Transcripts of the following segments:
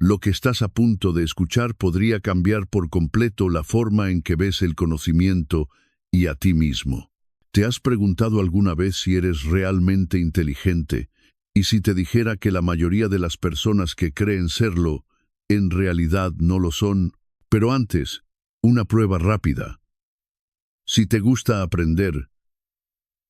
Lo que estás a punto de escuchar podría cambiar por completo la forma en que ves el conocimiento y a ti mismo. ¿Te has preguntado alguna vez si eres realmente inteligente? Y si te dijera que la mayoría de las personas que creen serlo, en realidad no lo son. Pero antes, una prueba rápida. Si te gusta aprender,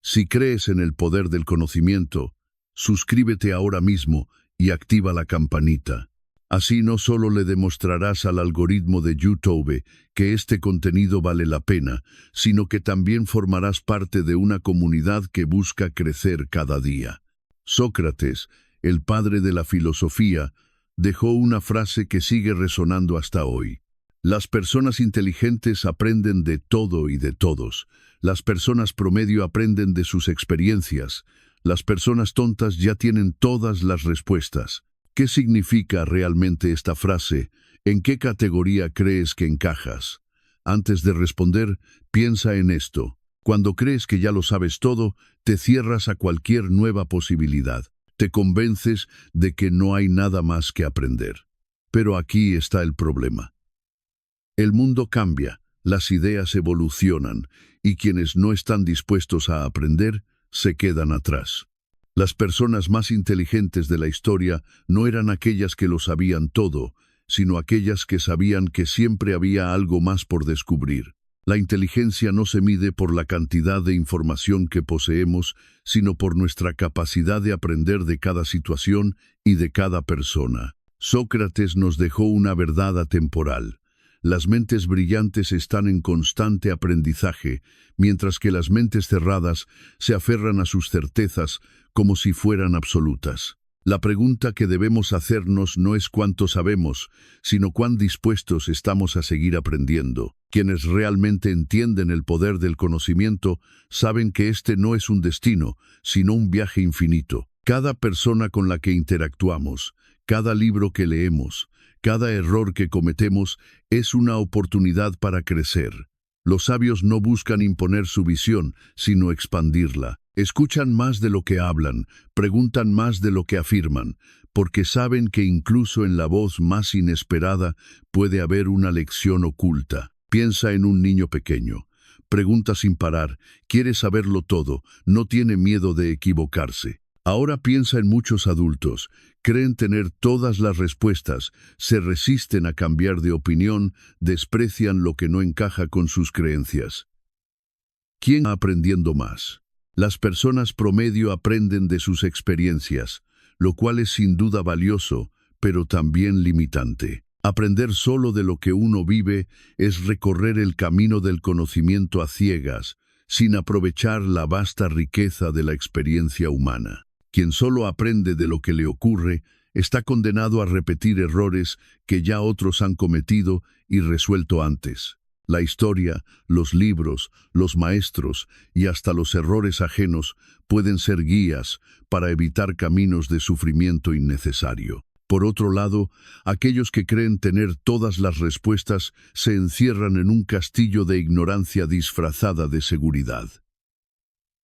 si crees en el poder del conocimiento, suscríbete ahora mismo y activa la campanita. Así no solo le demostrarás al algoritmo de YouTube que este contenido vale la pena, sino que también formarás parte de una comunidad que busca crecer cada día. Sócrates, el padre de la filosofía, dejó una frase que sigue resonando hasta hoy. Las personas inteligentes aprenden de todo y de todos. Las personas promedio aprenden de sus experiencias. Las personas tontas ya tienen todas las respuestas. ¿Qué significa realmente esta frase? ¿En qué categoría crees que encajas? Antes de responder, piensa en esto. Cuando crees que ya lo sabes todo, te cierras a cualquier nueva posibilidad. Te convences de que no hay nada más que aprender. Pero aquí está el problema. El mundo cambia, las ideas evolucionan, y quienes no están dispuestos a aprender, se quedan atrás. Las personas más inteligentes de la historia no eran aquellas que lo sabían todo, sino aquellas que sabían que siempre había algo más por descubrir. La inteligencia no se mide por la cantidad de información que poseemos, sino por nuestra capacidad de aprender de cada situación y de cada persona. Sócrates nos dejó una verdad atemporal. Las mentes brillantes están en constante aprendizaje, mientras que las mentes cerradas se aferran a sus certezas como si fueran absolutas. La pregunta que debemos hacernos no es cuánto sabemos, sino cuán dispuestos estamos a seguir aprendiendo. Quienes realmente entienden el poder del conocimiento saben que este no es un destino, sino un viaje infinito. Cada persona con la que interactuamos, cada libro que leemos, cada error que cometemos es una oportunidad para crecer. Los sabios no buscan imponer su visión, sino expandirla. Escuchan más de lo que hablan, preguntan más de lo que afirman, porque saben que incluso en la voz más inesperada puede haber una lección oculta. Piensa en un niño pequeño. Pregunta sin parar, quiere saberlo todo, no tiene miedo de equivocarse. Ahora piensa en muchos adultos. Creen tener todas las respuestas, se resisten a cambiar de opinión, desprecian lo que no encaja con sus creencias. ¿Quién está aprendiendo más? Las personas promedio aprenden de sus experiencias, lo cual es sin duda valioso, pero también limitante. Aprender solo de lo que uno vive es recorrer el camino del conocimiento a ciegas, sin aprovechar la vasta riqueza de la experiencia humana. Quien solo aprende de lo que le ocurre está condenado a repetir errores que ya otros han cometido y resuelto antes. La historia, los libros, los maestros y hasta los errores ajenos pueden ser guías para evitar caminos de sufrimiento innecesario. Por otro lado, aquellos que creen tener todas las respuestas se encierran en un castillo de ignorancia disfrazada de seguridad.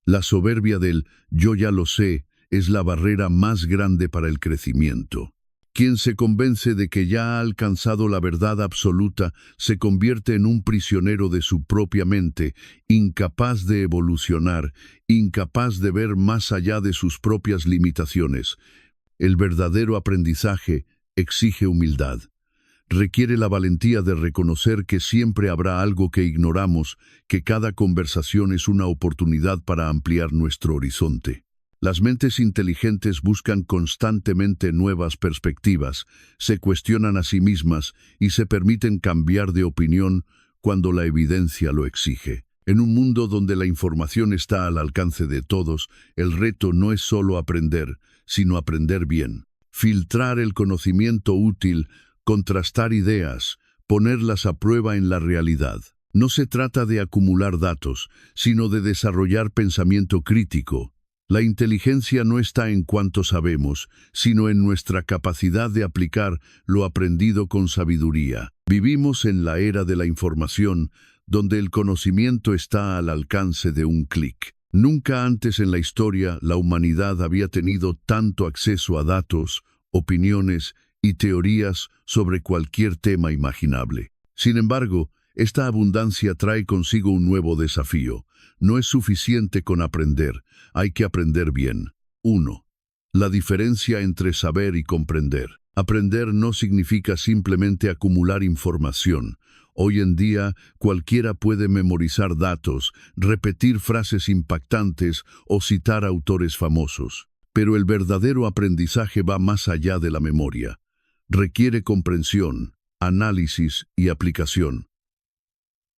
La soberbia del «yo ya lo sé» es la barrera más grande para el crecimiento. Quien se convence de que ya ha alcanzado la verdad absoluta se convierte en un prisionero de su propia mente, incapaz de evolucionar, incapaz de ver más allá de sus propias limitaciones. El verdadero aprendizaje exige humildad. Requiere la valentía de reconocer que siempre habrá algo que ignoramos, que cada conversación es una oportunidad para ampliar nuestro horizonte. Las mentes inteligentes buscan constantemente nuevas perspectivas, se cuestionan a sí mismas y se permiten cambiar de opinión cuando la evidencia lo exige. En un mundo donde la información está al alcance de todos, el reto no es solo aprender, sino aprender bien. Filtrar el conocimiento útil, contrastar ideas, ponerlas a prueba en la realidad. No se trata de acumular datos, sino de desarrollar pensamiento crítico. La inteligencia no está en cuánto sabemos, sino en nuestra capacidad de aplicar lo aprendido con sabiduría. Vivimos en la era de la información, donde el conocimiento está al alcance de un clic. Nunca antes en la historia la humanidad había tenido tanto acceso a datos, opiniones y teorías sobre cualquier tema imaginable. Sin embargo, esta abundancia trae consigo un nuevo desafío. No es suficiente con aprender, hay que aprender bien. 1. La diferencia entre saber y comprender. Aprender no significa simplemente acumular información. Hoy en día, cualquiera puede memorizar datos, repetir frases impactantes o citar autores famosos. Pero el verdadero aprendizaje va más allá de la memoria. Requiere comprensión, análisis y aplicación.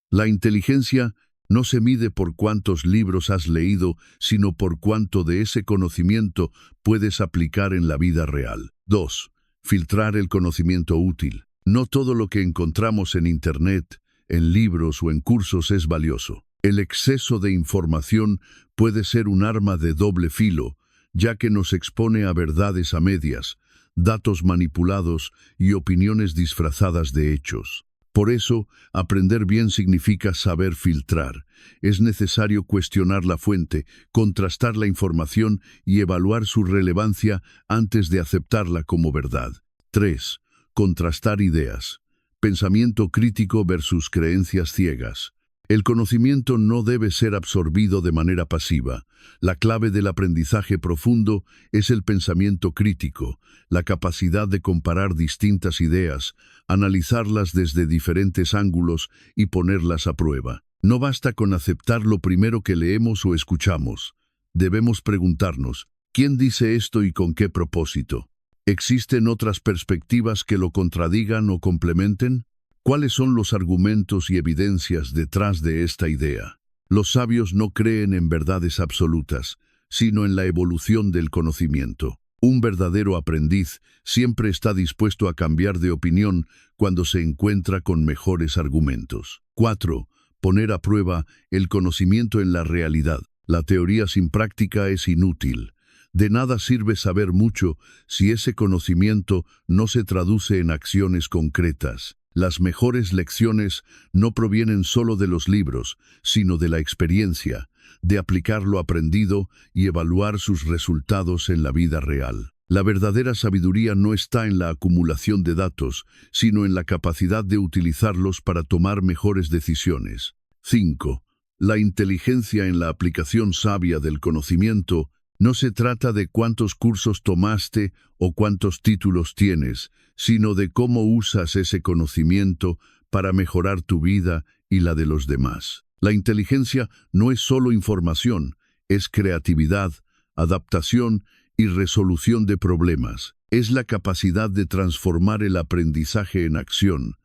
La inteligencia no se mide por cuántos libros has leído, sino por cuánto de ese conocimiento puedes aplicar en la vida real. 2. Filtrar el conocimiento útil. No todo lo que encontramos en Internet, en libros o en cursos es valioso. El exceso de información puede ser un arma de doble filo, ya que nos expone a verdades a medias, datos manipulados y opiniones disfrazadas de hechos. Por eso, aprender bien significa saber filtrar. Es necesario cuestionar la fuente, contrastar la información y evaluar su relevancia antes de aceptarla como verdad. 3. Contrastar ideas. Pensamiento crítico versus creencias ciegas. El conocimiento no debe ser absorbido de manera pasiva. La clave del aprendizaje profundo es el pensamiento crítico, la capacidad de comparar distintas ideas, analizarlas desde diferentes ángulos y ponerlas a prueba. No basta con aceptar lo primero que leemos o escuchamos. Debemos preguntarnos, ¿quién dice esto y con qué propósito? ¿Existen otras perspectivas que lo contradigan o complementen? ¿Cuáles son los argumentos y evidencias detrás de esta idea? Los sabios no creen en verdades absolutas, sino en la evolución del conocimiento. Un verdadero aprendiz siempre está dispuesto a cambiar de opinión cuando se encuentra con mejores argumentos. 4. Poner a prueba el conocimiento en la realidad. La teoría sin práctica es inútil. De nada sirve saber mucho si ese conocimiento no se traduce en acciones concretas. Las mejores lecciones no provienen solo de los libros, sino de la experiencia, de aplicar lo aprendido y evaluar sus resultados en la vida real. La verdadera sabiduría no está en la acumulación de datos, sino en la capacidad de utilizarlos para tomar mejores decisiones. 5. La inteligencia en la aplicación sabia del conocimiento no se trata de cuántos cursos tomaste o cuántos títulos tienes, sino de cómo usas ese conocimiento para mejorar tu vida y la de los demás. La inteligencia no es solo información, es creatividad, adaptación y resolución de problemas. Es la capacidad de transformar el aprendizaje en acción,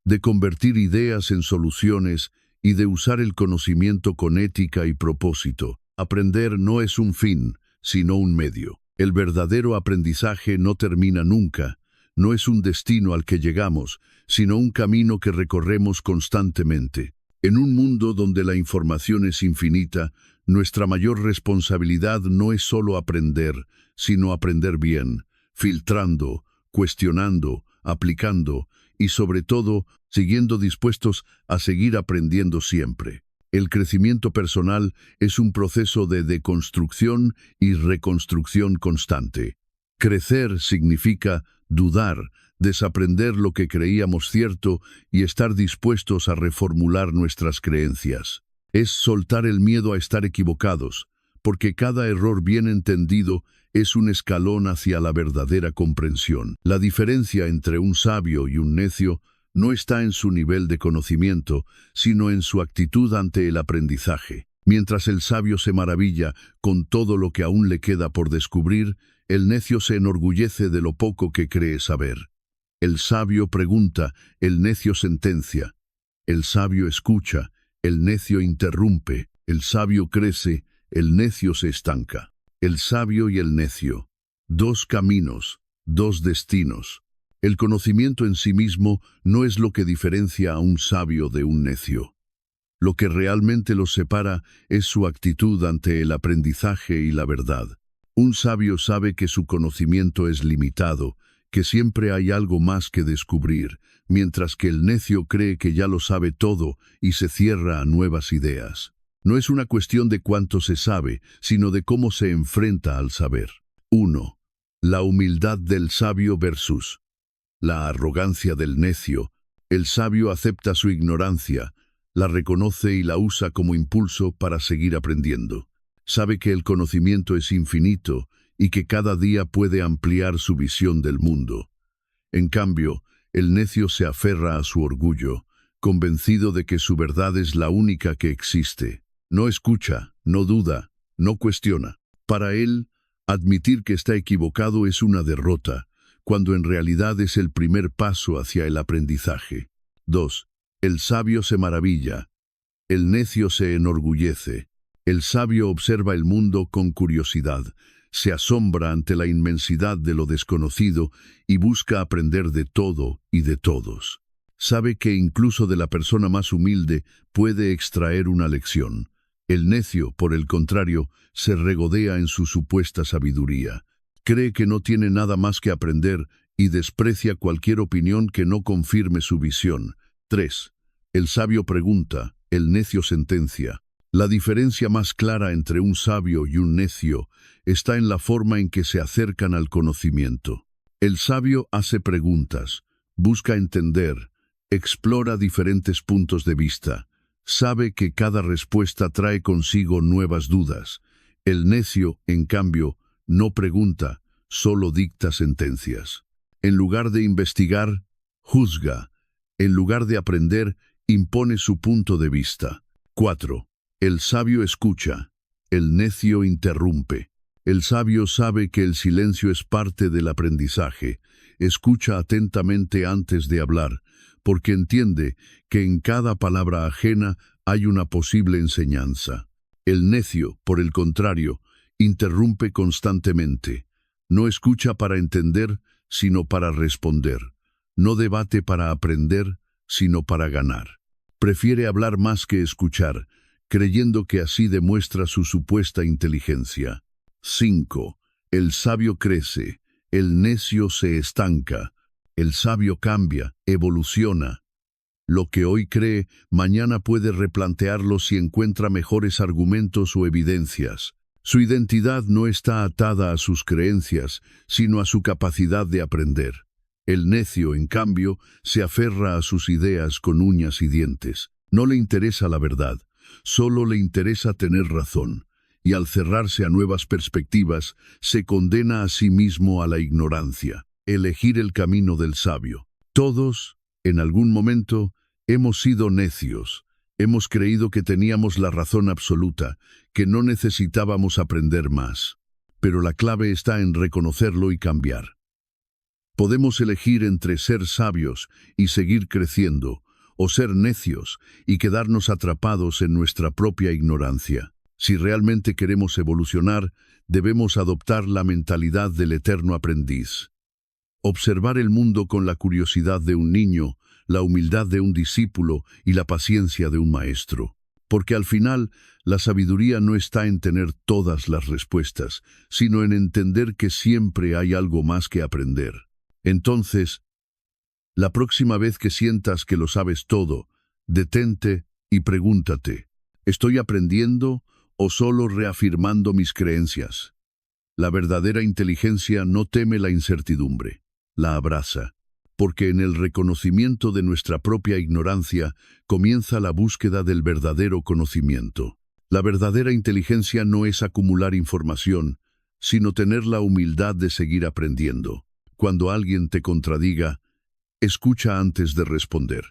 de convertir ideas en soluciones y de usar el conocimiento con ética y propósito. Aprender no es un fin, sino un medio. El verdadero aprendizaje no termina nunca, no es un destino al que llegamos, sino un camino que recorremos constantemente. En un mundo donde la información es infinita, nuestra mayor responsabilidad no es solo aprender, sino aprender bien, filtrando, cuestionando, aplicando y sobre todo, siguiendo dispuestos a seguir aprendiendo siempre. El crecimiento personal es un proceso de deconstrucción y reconstrucción constante. Crecer significa dudar, desaprender lo que creíamos cierto y estar dispuestos a reformular nuestras creencias. Es soltar el miedo a estar equivocados, porque cada error bien entendido es un escalón hacia la verdadera comprensión. La diferencia entre un sabio y un necio no está en su nivel de conocimiento, sino en su actitud ante el aprendizaje. Mientras el sabio se maravilla con todo lo que aún le queda por descubrir, el necio se enorgullece de lo poco que cree saber. El sabio pregunta, el necio sentencia. El sabio escucha, el necio interrumpe. El sabio crece, el necio se estanca. El sabio y el necio. Dos caminos, dos destinos. El conocimiento en sí mismo no es lo que diferencia a un sabio de un necio. Lo que realmente los separa es su actitud ante el aprendizaje y la verdad. Un sabio sabe que su conocimiento es limitado, que siempre hay algo más que descubrir, mientras que el necio cree que ya lo sabe todo y se cierra a nuevas ideas. No es una cuestión de cuánto se sabe, sino de cómo se enfrenta al saber. 1. La humildad del sabio versus la arrogancia del necio. El sabio acepta su ignorancia, la reconoce y la usa como impulso para seguir aprendiendo. Sabe que el conocimiento es infinito y que cada día puede ampliar su visión del mundo. En cambio, el necio se aferra a su orgullo, convencido de que su verdad es la única que existe. No escucha, no duda, no cuestiona. Para él, admitir que está equivocado es una derrota, cuando en realidad es el primer paso hacia el aprendizaje. 2. El sabio se maravilla. El necio se enorgullece. El sabio observa el mundo con curiosidad, se asombra ante la inmensidad de lo desconocido y busca aprender de todo y de todos. Sabe que incluso de la persona más humilde puede extraer una lección. El necio, por el contrario, se regodea en su supuesta sabiduría. Cree que no tiene nada más que aprender y desprecia cualquier opinión que no confirme su visión. 3. El sabio pregunta, el necio sentencia. La diferencia más clara entre un sabio y un necio está en la forma en que se acercan al conocimiento. El sabio hace preguntas, busca entender, explora diferentes puntos de vista. Sabe que cada respuesta trae consigo nuevas dudas. El necio, en cambio, no pregunta, solo dicta sentencias. En lugar de investigar, juzga. En lugar de aprender, impone su punto de vista. 4. El sabio escucha, el necio interrumpe. El sabio sabe que el silencio es parte del aprendizaje. Escucha atentamente antes de hablar, porque entiende que en cada palabra ajena hay una posible enseñanza. El necio, por el contrario, interrumpe constantemente. No escucha para entender, sino para responder. No debate para aprender, sino para ganar. Prefiere hablar más que escuchar, creyendo que así demuestra su supuesta inteligencia. 5. El sabio crece, el necio se estanca. El sabio cambia, evoluciona. Lo que hoy cree, mañana puede replantearlo si encuentra mejores argumentos o evidencias. Su identidad no está atada a sus creencias, sino a su capacidad de aprender. El necio, en cambio, se aferra a sus ideas con uñas y dientes. No le interesa la verdad, solo le interesa tener razón. Y al cerrarse a nuevas perspectivas, se condena a sí mismo a la ignorancia. Elegir el camino del sabio. Todos, en algún momento, hemos sido necios. Hemos creído que teníamos la razón absoluta, que no necesitábamos aprender más. Pero la clave está en reconocerlo y cambiar. Podemos elegir entre ser sabios y seguir creciendo, o ser necios y quedarnos atrapados en nuestra propia ignorancia. Si realmente queremos evolucionar, debemos adoptar la mentalidad del eterno aprendiz. Observar el mundo con la curiosidad de un niño, la humildad de un discípulo y la paciencia de un maestro. Porque al final, la sabiduría no está en tener todas las respuestas, sino en entender que siempre hay algo más que aprender. Entonces, la próxima vez que sientas que lo sabes todo, detente y pregúntate, ¿estoy aprendiendo o solo reafirmando mis creencias? La verdadera inteligencia no teme la incertidumbre, la abraza, porque en el reconocimiento de nuestra propia ignorancia comienza la búsqueda del verdadero conocimiento. La verdadera inteligencia no es acumular información, sino tener la humildad de seguir aprendiendo. Cuando alguien te contradiga, escucha antes de responder.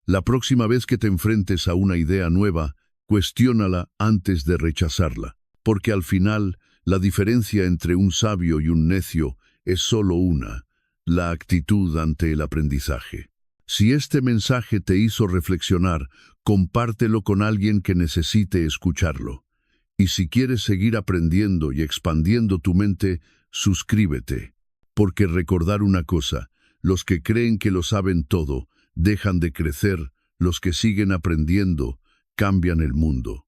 La próxima vez que te enfrentes a una idea nueva, cuestiónala antes de rechazarla, porque al final, la diferencia entre un sabio y un necio es solo una, la actitud ante el aprendizaje. Si este mensaje te hizo reflexionar, compártelo con alguien que necesite escucharlo. Y si quieres seguir aprendiendo y expandiendo tu mente, suscríbete. Porque recordar una cosa, los que creen que lo saben todo, dejan de crecer, los que siguen aprendiendo, cambian el mundo.